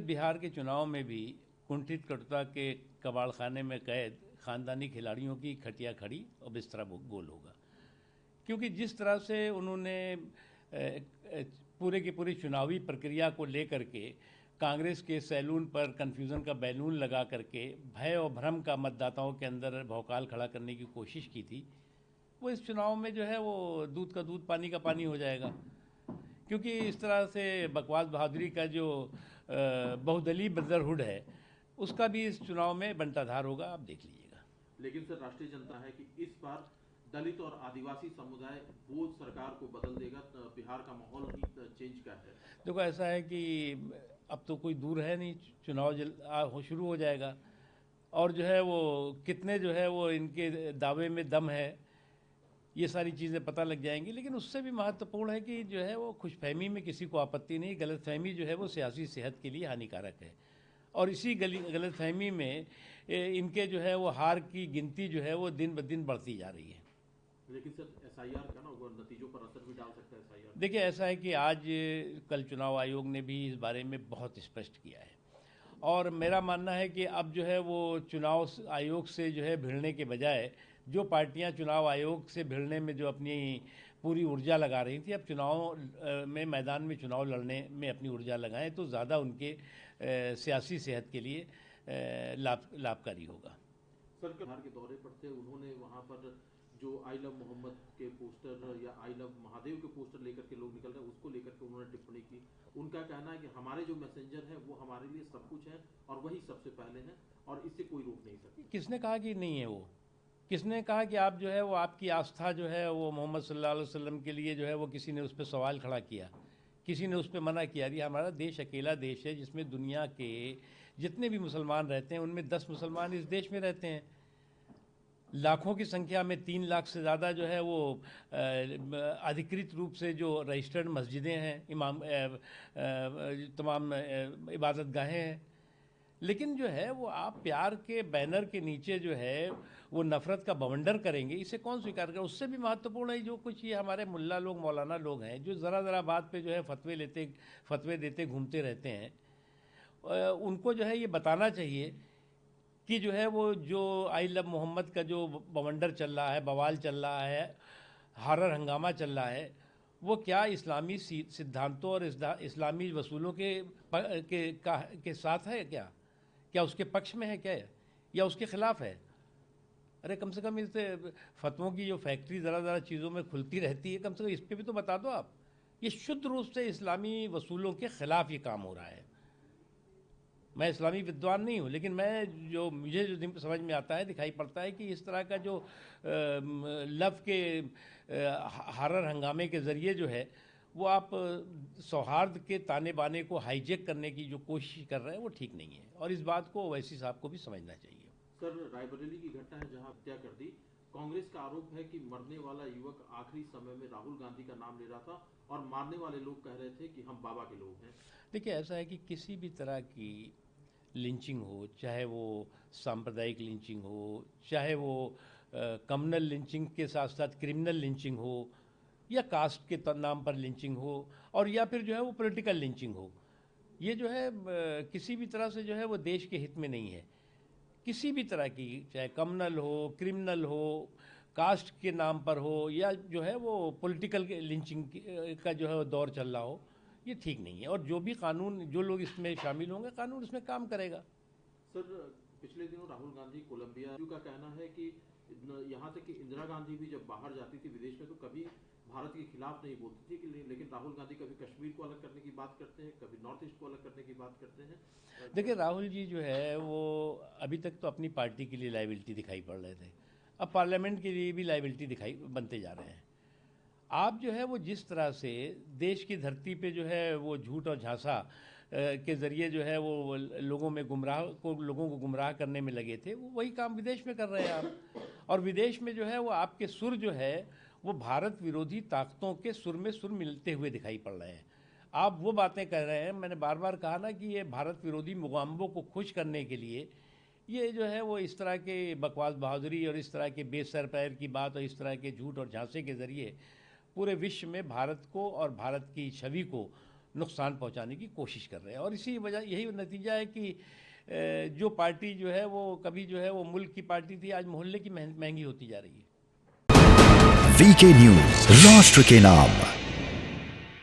बिहार के चुनाव में भी कुंठित कटुता के कबाड़ खाने में कैद खानदानी खिलाड़ियों की खटिया खड़ी और बिस्तरा गोल होगा, क्योंकि जिस तरह से उन्होंने पूरे की पूरी चुनावी प्रक्रिया को लेकर के कांग्रेस के सैलून पर कन्फ्यूज़न का बैलून लगा करके भय और भ्रम का मतदाताओं के अंदर भौकाल खड़ा करने की कोशिश की थी, वो इस चुनाव में जो है वो दूध का दूध पानी का पानी हो जाएगा। क्योंकि इस तरह से बकवास बहादुरी का जो बहुदलीय ब्रदरहुड है उसका भी इस चुनाव में बंटाधार होगा, आप देख लीजिएगा। लेकिन सर, राष्ट्रीय जनता है कि इस बार दलित और आदिवासी समुदाय वो सरकार को बदल देगा, बिहार का माहौल ही चेंज का है। देखो, ऐसा है कि अब तो कोई दूर है नहीं, चुनाव शुरू हो जाएगा और जो है वो कितने जो है वो इनके दावे में दम है, ये सारी चीज़ें पता लग जाएंगी। लेकिन उससे भी महत्वपूर्ण है कि जो है वो खुशफहमी में किसी को आपत्ति नहीं, गलतफहमी जो है वो सियासी सेहत के लिए हानिकारक है और इसी गलतफहमी में इनके जो है वो हार की गिनती जो है वो दिन ब दिन बढ़ती जा रही है। लेकिन सर, एसआईआर का ना वो नतीजों पर असर भी डाल सकता है एसआईआर। देखिए, ऐसा है कि आज कल चुनाव आयोग ने भी इस बारे में बहुत स्पष्ट किया है और मेरा मानना है कि अब जो है वो चुनाव आयोग से जो है भिड़ने के बजाय जो पार्टियां चुनाव आयोग से भिड़ने में जो अपनी पूरी ऊर्जा लगा रही थी, अब चुनाव में मैदान में चुनाव लड़ने में अपनी ऊर्जा लगाएं तो ज़्यादा उनके सियासी सेहत के लिए लाभकारी होगा। सर, बिहार के दौरे पर थे, उन्होंने वहाँ पर जो आई लव मोहम्मद के पोस्टर या आई लव महादेव के पोस्टर लेकर के लोग निकल रहे हैं, उसको लेकर के उन्होंने टिप्पणी की। उनका कहना है कि हमारे जो मैसेंजर है वो हमारे लिए सब कुछ है और वही सबसे पहले हैं और इससे कोई रोक नहीं सकता। किसने कहा कि नहीं है? वो किसने कहा कि आप जो है वो आपकी आस्था जो है वो मोहम्मद सल्लल्लाहु अलैहि वसल्लम के लिए जो है वो किसी ने उस पर सवाल खड़ा किया, किसी ने उस पर मना किया? ये हमारा देश अकेला देश है जिसमें दुनिया के जितने भी मुसलमान रहते हैं उनमें 10 मुसलमान इस देश में रहते हैं। लाखों की संख्या में 3 लाख से ज़्यादा जो है वो अधिकृत रूप से जो रजिस्टर्ड मस्जिदें हैं, तमाम इबादत गाहें हैं। लेकिन जो है वो आप प्यार के बैनर के नीचे जो है वो नफ़रत का बवंडर करेंगे, इसे कौन स्वीकार करे? उससे भी महत्वपूर्ण है जो कुछ ये हमारे मुल्ला लोग, मौलाना लोग हैं जो ज़रा बात पे जो है फतवे देते घूमते रहते हैं, उनको जो है ये बताना चाहिए कि जो है वो जो आई लव मोहम्मद का जो बवंडर चल रहा है, बवाल चल रहा है, हारर हंगामा चल रहा है, वो क्या इस्लामी सिद्धांतों और इस्लामी वसूलों के साथ है? क्या उसके पक्ष में है क्या, या उसके खिलाफ है? अरे कम से कम इस फतवों की जो फैक्ट्री ज़रा चीज़ों में खुलती रहती है, कम से कम इस पर भी तो बता दो आप। ये शुद्ध रूप से इस्लामी वसूलों के खिलाफ ये काम हो रहा है। मैं इस्लामी विद्वान नहीं हूँ, लेकिन मुझे जो समझ में आता है, दिखाई पड़ता है कि इस तरह का जो लव के हारर हंगामे के ज़रिए जो है वो आप सौहार्द के ताने बाने को हाईजेक करने की जो कोशिश कर रहे हैं वो ठीक नहीं है और इस बात को ओवैसी साहब को भी समझना चाहिए। सर, रायबरेली की घटना है जहां हत्या कर दी। कांग्रेस का आरोप है कि मरने वाला युवक आखिरी समय में राहुल गांधी का नाम ले रहा था और मारने वाले लोग कह रहे थे कि हम बाबा के लोग हैं। देखिए, ऐसा है कि किसी भी तरह की लिंचिंग हो, चाहे वो सांप्रदायिक लिंचिंग हो, चाहे वो कम्युनल लिंचिंग के साथ साथ क्रिमिनल लिंचिंग हो, या कास्ट के नाम पर लिंचिंग हो, और या फिर जो है वो पॉलिटिकल लिंचिंग हो, ये जो है किसी भी तरह से जो है वो देश के हित में नहीं है। किसी भी तरह की, चाहे कम्युनल हो, क्रिमिनल हो, कास्ट के नाम पर हो, या जो है वो पॉलिटिकल लिंचिंग का जो है वो दौर चल रहा हो, ये ठीक नहीं है और जो भी कानून, जो लोग इसमें शामिल होंगे, कानून इसमें काम करेगा। सर, पिछले दिनों राहुल गांधी कोलंबिया का कहना है कि यहाँ तक कि इंदिरा गांधी भी जब बाहर जाती थी विदेश में तो कभी भारत के खिलाफ नहीं बोलती थी, लेकिन राहुल गांधी कभी कश्मीर को अलग करने की बात करते हैं, कभी नॉर्थ ईस्ट को अलग करने की बात करते हैं। देखिए, राहुल जी जो है वो अभी तक तो अपनी पार्टी के लिए लाइबिलिटी दिखाई पड़ रहे थे, अब पार्लियामेंट के लिए भी लाइबिलिटी बनते जा रहे हैं। आप जो है वो जिस तरह से देश की धरती पे जो है वो झूठ और झांसा के ज़रिए जो है वो लोगों को गुमराह करने में लगे थे, वो वही काम विदेश में कर रहे हैं आप। और विदेश में जो है वो आपके सुर जो है वो भारत विरोधी ताकतों के सुर में सुर मिलते हुए दिखाई पड़ रहे हैं। आप वो बातें कह रहे हैं, मैंने बार बार कहा ना कि ये भारत विरोधी मुगाम्बों को खुश करने के लिए ये जो है वो इस तरह के बकवास बहादुरी और इस तरह के बेसर पैर की बात और इस तरह के झूठ और झांसे के ज़रिए पूरे विश्व में भारत को और भारत की छवि को नुकसान पहुंचाने की कोशिश कर रहे हैं। और इसी वजह यही नतीजा है कि जो पार्टी जो है वो कभी जो है वो मुल्क की पार्टी थी, आज मोहल्ले की महंगी होती जा रही है। वीके न्यूज, राष्ट्र के नाम।